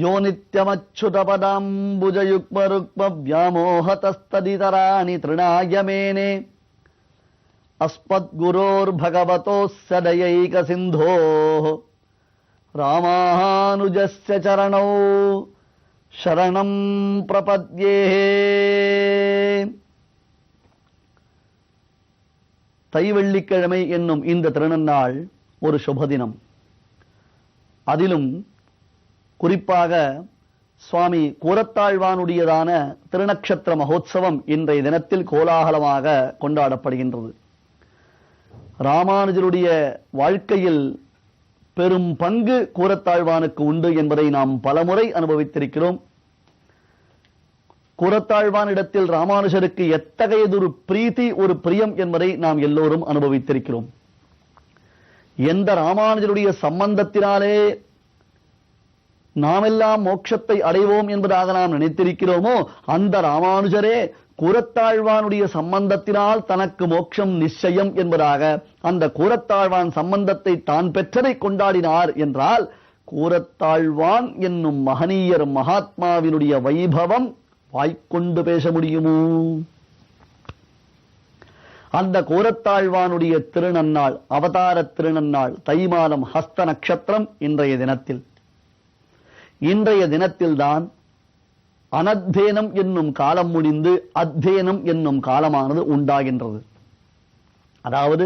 யோ நித்யமச்சுதபதாம்புஜயுக்மருக்மவ்யாமோஹதஸ்ததிதராணி திருணாயமேனே அஸ்மத்குரோர்பகவதோஸ்ய தயைக சிந்தோः ராமானுஜஸ்ய சரணௌ சரணம் பிரபத்யே. தைவெள்ளிக்கிழமை என்னும் இந்த திருநன்னாள் ஒரு சுபதினம். அதிலும் குறிப்பாக சுவாமி கூரத்தாழ்வானுடையதான திருநக்ஷத்திர மகோத்சவம் இன்றைய தினத்தில் கோலாகலமாக கொண்டாடப்படுகின்றது. ராமானுஜருடைய வாழ்க்கையில் பெரும் பங்கு கூரத்தாழ்வானுக்கு உண்டு என்பதை நாம் பலமுறை அனுபவித்திருக்கிறோம். கூரத்தாழ்வானிடத்தில் ராமானுஜருக்கு எத்தகையதொரு பிரீத்தி, ஒரு பிரியம் என்பதை நாம் எல்லோரும் அனுபவித்திருக்கிறோம். எந்த ராமானுஜருடைய சம்பந்தத்தினாலே நாமெல்லாம் மோட்சத்தை அடைவோம் என்பதாக நாம் நினைத்திருக்கிறோமோ, அந்த ராமானுஜரே கூரத்தாழ்வானுடைய சம்பந்தத்தினால் தனக்கு மோட்சம் நிச்சயம் என்பதாக அந்த கூரத்தாழ்வான் சம்பந்தத்தை தான் பெற்றதை கொண்டாடினார் என்றால், கூரத்தாழ்வான் என்னும் மகனீயர் மகாத்மாவினுடைய வைபவம் வாய்க்கொண்டு பேச முடியுமோ? அந்த கூரத்தாழ்வானுடைய திருநன்னாள், அவதார திருநன்னாள், தை மாதம் ஹஸ்த நட்சத்திரம் இன்றைய தினத்தில். இன்றைய தினத்தில்தான் அனத்தேனம் என்னும் காலம் முடிந்து அத்தேனம் என்னும் காலமானது உண்டாகின்றது. அதாவது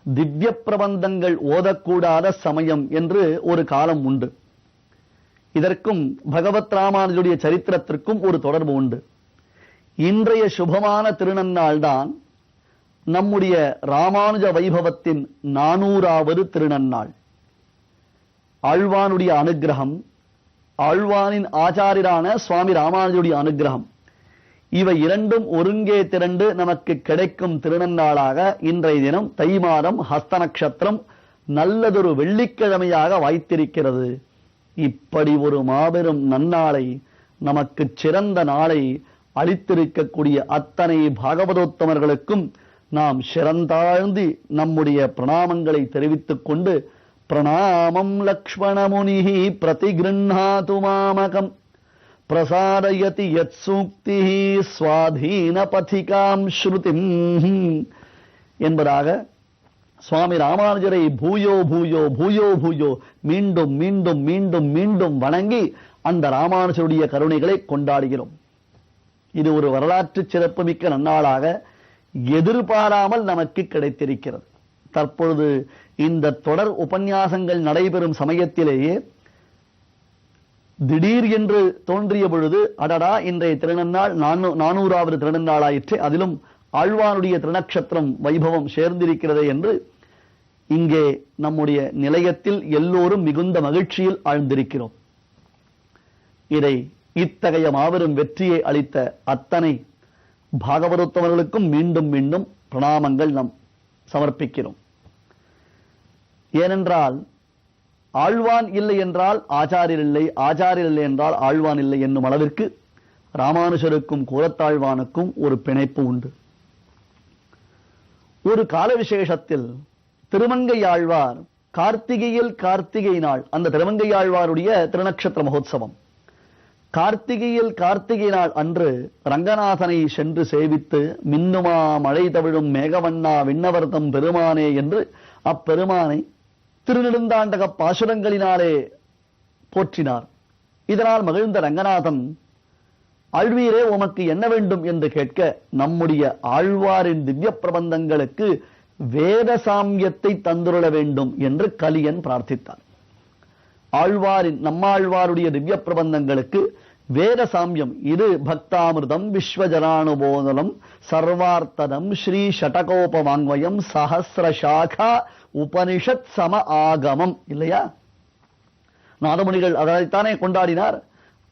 திவ்ய பிரபந்தங்கள் ஓதக்கூடாத சமயம் என்று ஒரு காலம் உண்டு. இதற்கும் பகவத் ராமானுஜருடைய சரித்திரத்திற்கும் ஒரு தொடர்பு உண்டு. இன்றைய சுபமான திருநன்னாள் தான் நம்முடைய ராமானுஜ வைபவத்தின் 400வது திருநன்னாள். ஆழ்வானுடைய அனுகிரகம், ஆழ்வானின் ஆச்சாரியரான சுவாமி ராமானுஜருடைய அனுகிரகம், இவை இரண்டும் ஒருங்கே திரண்டு நமக்கு கிடைக்கும் திருநன்னாளாக இன்றைய தினம் தை மாதம் ஹஸ்த நட்சத்திரம் நல்லதொரு வெள்ளிக்கிழமையாக வாய்த்திருக்கிறது. இப்படி ஒரு மாபெரும் நன்னாளை, நமக்கு சிறந்த நாளை அளித்திருக்கக்கூடிய அத்தனை பாகவதோத்தமர்களுக்கும் நாம் சிறந்தாழ்ந்து நம்முடைய பிரணாமங்களை தெரிவித்துக் கொண்டு, பிரணாமம் லக்ஷ்மணமுனிஹி பிரதிகிருண்ணாது மாமகம் பிரசாரயதி யத் சூக்திஹி ஸ்வாதீன பதிகாம் ஸ்ருதிம் என்பதாக சுவாமி ராமானுஜரை பூயோ பூயோ பூயோ பூயோ மீண்டும் மீண்டும் மீண்டும் மீண்டும் வணங்கி அந்த ராமானுஜருடைய கருணைகளை கொண்டாடுகிறோம். இது ஒரு வரலாற்று சிறப்புமிக்க நன்னாளாக எதிர்பாராமல் நமக்கு கிடைத்திருக்கிறது. தற்பொழுது இந்த தொடர் உபன்யாசங்கள் நடைபெறும் சமயத்திலேயே திடீர் என்று தோன்றிய பொழுது, அடடா, இன்றைய திருநன்னாள் 400வது திருநன்னாளாயிற்று, அதிலும் ஆழ்வானுடைய திருநக்ஷத்திரம் வைபவம் சேர்ந்திருக்கிறது என்று இங்கே நம்முடைய நிலையத்தில் எல்லோரும் மிகுந்த மகிழ்ச்சியில் ஆழ்ந்திருக்கிறோம். இதை இத்தகைய மாபெரும் வெற்றியை அளித்த அத்தனை பாகவதோத்தமர்களுக்கும் மீண்டும் மீண்டும் பிரணாமங்கள் நாம் சமர்ப்பிக்கிறோம். ஏனென்றால் ஆழ்வான் இல்லை என்றால் ஆச்சாரியர் இல்லை, ஆச்சாரியர் இல்லை என்றால் ஆழ்வான் இல்லை என்னும் அளவிற்கு ராமானுஜருக்கும் கூரத்தாழ்வானுக்கும் ஒரு பிணைப்பு உண்டு. ஒரு கால விசேஷத்தில் திருமங்கையாழ்வார் கார்த்திகையில் கார்த்திகை நாள், அந்த திருமங்கையாழ்வாருடைய திருநக்ஷத்திர மகோத்சவம், கார்த்திகையில் கார்த்திகை நாள் அன்று ரங்கநாதனை சென்று சேவித்து, மின்னுமா மழை தவிழும் மேகவண்ணா விண்ணவர்தம் பெருமானே என்று அப்பெருமானை திருநெடுந்தாண்டக பாசுரங்களினாலே போற்றினார். இதனால் மகிழ்ந்த ரங்கநாதன், ஆழ்வீரே உமக்கு என்ன வேண்டும் என்று கேட்க, நம்முடைய ஆழ்வாரின் திவ்ய பிரபந்தங்களுக்கு வேத சாமியத்தை தந்துருள வேண்டும் என்று கலியன் பிரார்த்தித்தார். ஆழ்வாரின், நம்மாழ்வாருடைய திவ்ய பிரபந்தங்களுக்கு வேத சாமியம், இது பக்தாமிர்தம் விஸ்வஜரானுபோதனம் சர்வார்த்ததம் ஸ்ரீ ஷடகோப வாங்வயம் சஹசிரசாகா உபனிஷத் சம ஆகமம் இல்லையா? நாதமுனிகள் அதைத்தானே கொண்டாடினார்.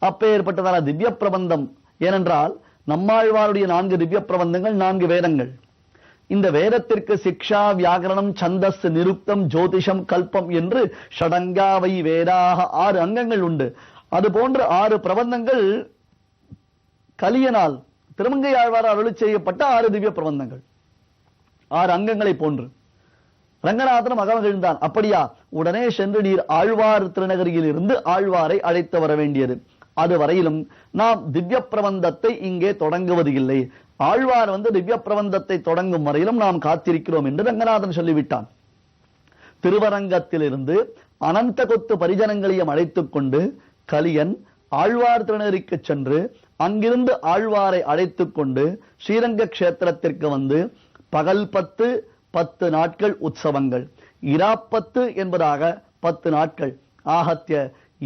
அப்பேற்பட்டதான திவ்ய பிரபந்தம். ஏனென்றால் நம்மாழ்வாருடைய 4 திவ்ய பிரபந்தங்கள் 4 வேதங்கள். இந்த வேதத்திற்கு சிக்ஷா, வியாகரணம், சந்தஸ், நிருக்தம், ஜோதிஷம், கல்பம் என்று ஷடங்காவை வேதாக 6 அங்கங்கள் உண்டு. அது போன்ற 6 பிரபந்தங்கள் கலியனால் திருமங்கையாழ்வார் அருளி செய்யப்பட்ட 6 திவ்ய பிரபந்தங்கள், 6 அங்கங்களை போன்று. ரங்கநாதனும் அகமகிழ்ந்தான். அப்படியா, உடனே சென்று நீர் ஆழ்வார் திருநகரியில் இருந்து ஆழ்வாரை அழைத்து வர வேண்டியது. அது வரையிலும் நாம் திவ்ய பிரபந்தத்தை இங்கே தொடங்குவது இல்லை. ஆழ்வார் திவ்ய பிரபந்தத்தை தொடங்கும் வரையிலும் நாம் காத்திருக்கிறோம் என்று ரங்கநாதன் சொல்லிவிட்டான். திருவரங்கத்திலிருந்து அனந்த கொத்து பரிஜனங்களையும் அழைத்துக் கொண்டு கலியன் ஆழ்வார் திருநகரிக்கு சென்று அங்கிருந்து ஆழ்வாரை அழைத்துக் கொண்டு ஸ்ரீரங்க கஷேத்திரத்திற்கு வந்து பகல் 10 நாட்கள் உற்சவங்கள், இராப்பத்து என்பதாக 10 நாட்கள், ஆகத்திய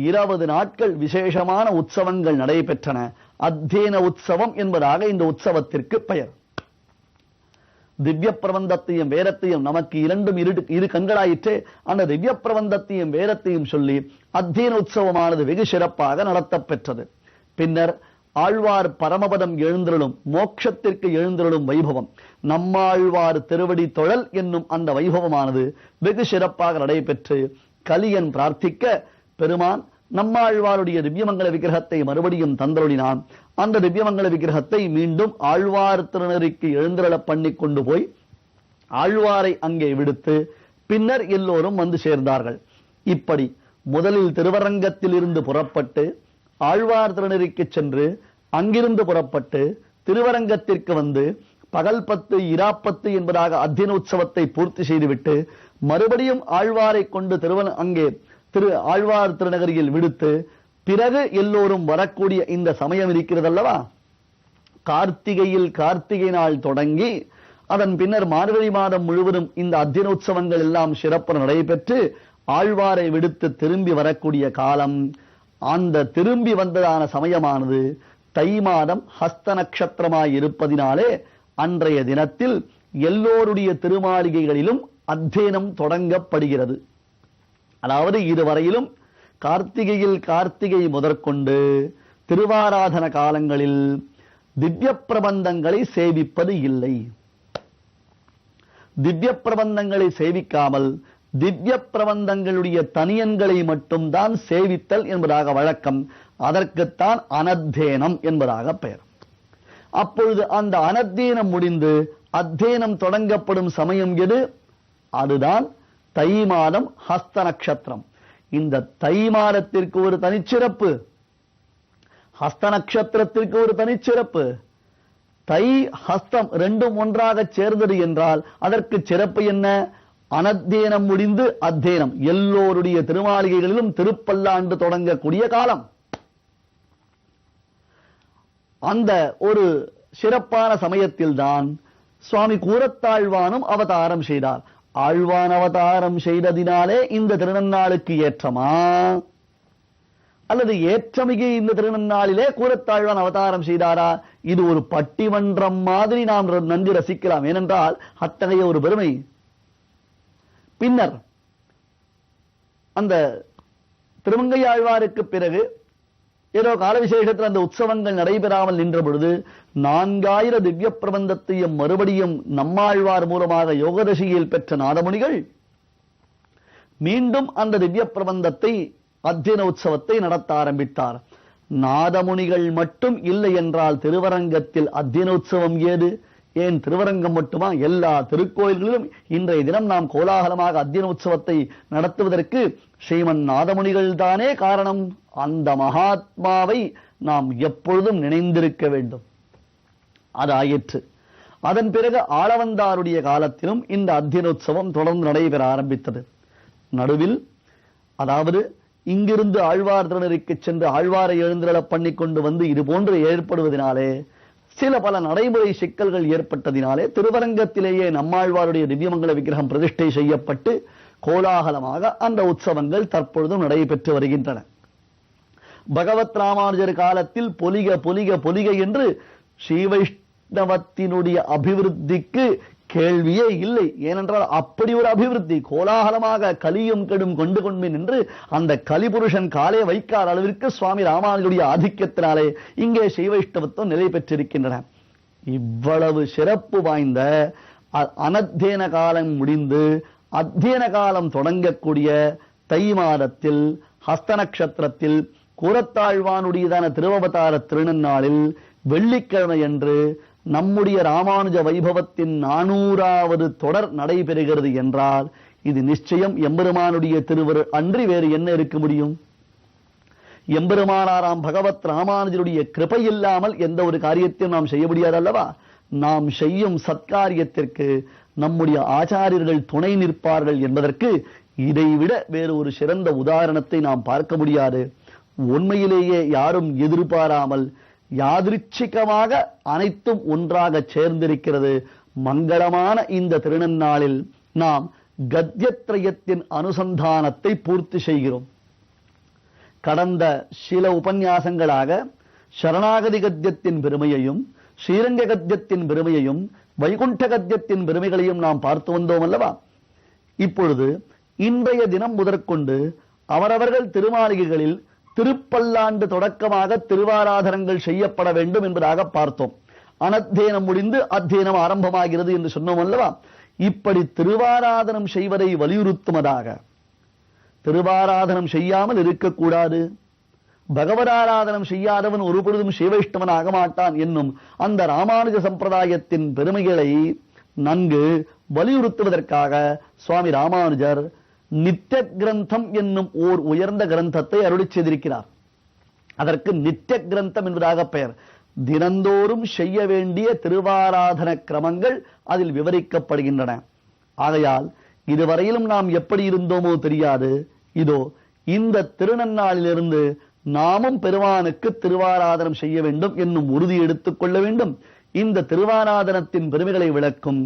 20 நாட்கள் விசேஷமான உற்சவங்கள் நடைபெற்றன. அத்தியன உற்சவம் என்பதாக இந்த உற்சவத்திற்கு பெயர். திவ்ய பிரபந்தத்தையும் வேதத்தையும் நமக்கு இரண்டும் இரு கண்களாயிற்றே, அந்த திவ்ய பிரபந்தத்தையும் வேதத்தையும் சொல்லி அத்தியன உற்சவமானது வெகு சிறப்பாக நடத்தப்பெற்றது. பின்னர் ஆழ்வார் பரமபதம் எழுந்தருளும், மோட்சத்திற்கு எழுந்தருளும் வைபவம், நம்மாழ்வார் திருவடி தொழல் என்னும் அந்த வைபவமானது வெகு சிறப்பாக நடைபெற்று கலியன் பிரார்த்திக்க பெருமான் நம்மாழ்வாருடைய திவ்யமங்கல விக்கிரகத்தை மறுபடியும் தந்தருளினான். அந்த திவ்யமங்கல விக்கிரகத்தை மீண்டும் ஆழ்வார் திருநகரிக்கு எழுந்தருள பண்ணி கொண்டு போய் ஆழ்வாரை அங்கே விடுத்து பின்னர் எல்லோரும் வந்து சேர்ந்தார்கள். இப்படி முதலில் திருவரங்கத்தில் இருந்து புறப்பட்டு ஆழ்வார் திருநகரிக்கு சென்று அங்கிருந்து புறப்பட்டு திருவரங்கத்திற்கு வந்து பகல் 10 இராப்பத்து என்பதாக அத்தியன உற்சவத்தை பூர்த்தி செய்துவிட்டு மறுபடியும் ஆழ்வாரை கொண்டு அங்கே ஆழ்வார் திருநகரியில் விடுத்து பிறகு எல்லோரும் வரக்கூடிய இந்த சமயம் இருக்கிறதல்லவா, கார்த்திகையில் கார்த்திகை நாள் தொடங்கி அதன் பின்னர் மார்கழி மாதம் முழுவதும் இந்த அத்தியன உற்சவங்கள் எல்லாம் சிறப்பு நடைபெற்று ஆழ்வாரை விடுத்து திரும்பி வரக்கூடிய காலம், அந்த திரும்பி வந்ததான சமயமானது தை மாதம் ஹஸ்த நட்சத்திரமாய் இருப்பதினாலே அன்றைய தினத்தில் எல்லோருடைய திருமாளிகைகளிலும் அத்தியனம் தொடங்கப்படுகிறது. அதாவது இதுவரையிலும் கார்த்திகையில் கார்த்திகை முதற்கொண்டு திருவாராதன காலங்களில் திவ்ய பிரபந்தங்களை சேவிப்பது இல்லை. திவ்ய பிரபந்தங்களை சேவிக்காமல் திவ்ய பிரபந்தங்களுடைய தனியன்களை மட்டும்தான் சேவித்தல் என்பதாக வழக்கம். அதற்குத்தான் அனத்தேனம் என்பதாக பெயர். அப்பொழுது அந்த அனத்தேனம் முடிந்து அத்தியனம் தொடங்கப்படும் சமயம் எது? அதுதான் தை மாதம் ஹஸ்த நட்சத்திரம். இந்த தை மாதத்திற்கு ஒரு தனிச்சிறப்பு, ஹஸ்த நட்சத்திரத்திற்கு ஒரு தனிச்சிறப்பு. தை ஹஸ்தம் ரெண்டும் ஒன்றாக சேர்ந்தது என்றால் அதற்கு சிறப்பு என்ன? அனத்தியனம் முடிந்து அத்தியனம், எல்லோருடைய திருமாளிகைகளிலும் திருப்பல்லாண்டு தொடங்கக்கூடிய காலம். அந்த ஒரு சிறப்பான சமயத்தில்தான் சுவாமி கூரத்தாழ்வானும் அவதாரம் செய்தார். ஆழ்வான் அவதாரம் செய்ததினாலே இந்த திருநன்னாளுக்கு ஏற்றமா, அல்லது ஏற்றமிகு இந்த திருநன்னாளிலே கூரத்தாழ்வான் அவதாரம் செய்தாரா? இது ஒரு பட்டிமன்றம் மாதிரி நாம் நன்கு ரசிக்கலாம். ஏனென்றால் அத்தகைய ஒரு பெருமை. பின்னர் அந்த திருமங்கையாழ்வாருக்கு பிறகு ஏதோ கால விசேஷத்தில் அந்த உற்சவங்கள் நடைபெறாமல் நின்ற பொழுது 4000 திவ்ய பிரபந்தத்தையும் மறுபடியும் நம்மாழ்வார் மூலமாக யோகதசியில் பெற்ற நாதமுனிகள் மீண்டும் அந்த திவ்ய பிரபந்தத்தை அத்தியன உற்சவத்தை நடத்த ஆரம்பித்தார். நாதமுனிகள் மட்டும் இல்லை என்றால் திருவரங்கத்தில் அத்தியன உற்சவம் ஏது? ஏன் திருவரங்கம் மட்டுமா? எல்லா திருக்கோயில்களிலும் இன்றைய தினம் நாம் கோலாகலமாக அத்தியன உற்சவத்தை நடத்துவதற்கு ஸ்ரீமன் நாதமுனிகள் தானே காரணம். அந்த மகாத்மாவை நாம் எப்பொழுதும் நினைந்திருக்க வேண்டும். அது ஆயிற்று. அதன் பிறகு ஆளவந்தாருடைய காலத்திலும் இந்த அத்தியன உற்சவம் தொடர்ந்து நடைபெற ஆரம்பித்தது. நடுவில் அதாவது இங்கிருந்து ஆழ்வார் திருநகரிக்கு சென்று ஆழ்வாரை எழுந்தருள பண்ணி கொண்டு வந்து இது போன்று ஏற்படுவதனாலே சில பல நடைமுறை சிக்கல்கள் ஏற்பட்டதினாலே திருவரங்கத்திலேயே நம்மாழ்வாருடைய திவ்யமங்கல விக்கிரகம் பிரதிஷ்டை செய்யப்பட்டு கோலாகலமாக அந்த உற்சவங்கள் தற்பொழுதும் நடைபெற்று வருகின்றன. பகவத் ராமானுஜர் காலத்தில் பொலிக பொலிக பொலிக என்று ஸ்ரீவைஷ்ணவத்தினுடைய அபிவிருத்திக்கு கேள்வியே இல்லை. ஏனென்றால் அப்படி ஒரு அபிவிருத்தி கோலாகலமாக கலியும் கெடும் கொண்டு கொண்பின் என்று அந்த கலிபுருஷன் காலே வைக்காத அளவிற்கு சுவாமி ராமானுஜருடைய ஆதிக்கத்தினாலே இங்கே ஸ்ரீவைஷ்ணவத்துவம் நிலை பெற்றிருக்கின்றன. இவ்வளவு சிறப்பு வாய்ந்த அனத்தியன காலம் முடிந்து அத்தியன காலம் தொடங்கக்கூடிய தை மாதத்தில் ஹஸ்த நட்சத்திரத்தில் கூரத்தாழ்வானுடையதான திருவவதார திருநன்னாளில் வெள்ளிக்கிழமை என்று நம்முடைய ராமானுஜ வைபவத்தின் 400வது தொடர் நடைபெறுகிறது என்றால் இது நிச்சயம் எம்பெருமானுடைய திருவருள் அன்றி வேறு என்ன இருக்க முடியும்? எம்பெருமானாராம் பகவத் ராமானுஜருடைய கிருபை இல்லாமல் எந்த ஒரு காரியத்தையும் நாம் செய்ய முடியாது அல்லவா? நாம் செய்யும் சத்காரியத்திற்கு நம்முடைய ஆச்சாரியர்கள் துணை நிற்பார்கள் என்பதற்கு இதைவிட வேறு ஒரு சிறந்த உதாரணத்தை நாம் பார்க்க முடியாது. உண்மையிலேயே யாரும் எதிர்பாராமல் யாதிருச்சிகமாக அனைத்தும் ஒன்றாக சேர்ந்திருக்கிறது. மங்களமான இந்த திருநன்னாளில் நாம் கத்யத்ரயத்தின் அனுசந்தானத்தை பூர்த்தி செய்கிறோம். கடந்த சில உபன்யாசங்களாக சரணாகதி கத்யத்தின் பெருமையையும் ஸ்ரீரங்க கத்யத்தின் பெருமையையும் வைகுண்ட கத்யத்தின் பெருமைகளையும் நாம் பார்த்து வந்தோம் அல்லவா? இப்பொழுது இன்றைய தினம் முதற்கொண்டு அவரவர்கள் திருமாளிகைகளில் திருப்பல்லாண்டு தொடக்கமாக திருவாராதனங்கள் செய்யப்பட வேண்டும் என்பதாக பார்த்தோம். அனத்தியனம் முடிந்து அத்தியனம் ஆரம்பமாகிறது என்று சொன்னோம் அல்லவா? இப்படி திருவாராதனம் செய்வதை வலியுறுத்துவதாக, திருவாராதனம் செய்யாமல் இருக்கக்கூடாது, பகவதாராதனம் செய்யாதவன் ஒரு பொழுதும் சிவைஷ்ணவன் ஆக மாட்டான் என்னும் அந்த ராமானுஜ சம்பிரதாயத்தின் பெருமைகளை நன்கு வலியுறுத்துவதற்காக சுவாமி ராமானுஜர் நித்திய கிரந்தம் என்னும் ஓர் உயர்ந்த கிரந்தத்தை அருளிச் செய்திருக்கிறார். அதற்கு நித்திய கிரந்தம் என்பதாக பெயர். தினந்தோறும் செய்ய வேண்டிய திருவாராதன கிரமங்கள் அதில் விவரிக்கப்படுகின்றன. ஆகையால் இதுவரையிலும் நாம் எப்படி இருந்தோமோ தெரியாது. இதோ இந்த திருநன்னாளிலிருந்து நாமும் பெருமானுக்கு திருவாராதனம் செய்ய வேண்டும் என்னும் உறுதி எடுத்துக் கொள்ள வேண்டும். இந்த திருவாராதனத்தின் பெருமைகளை விளக்கும்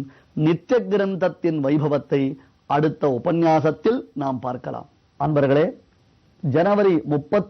நித்திய கிரந்தத்தின் வைபவத்தை அடுத்த உபன்யாசத்தில் நாம் பார்க்கலாம். அன்பர்களே, ஜனவரி 30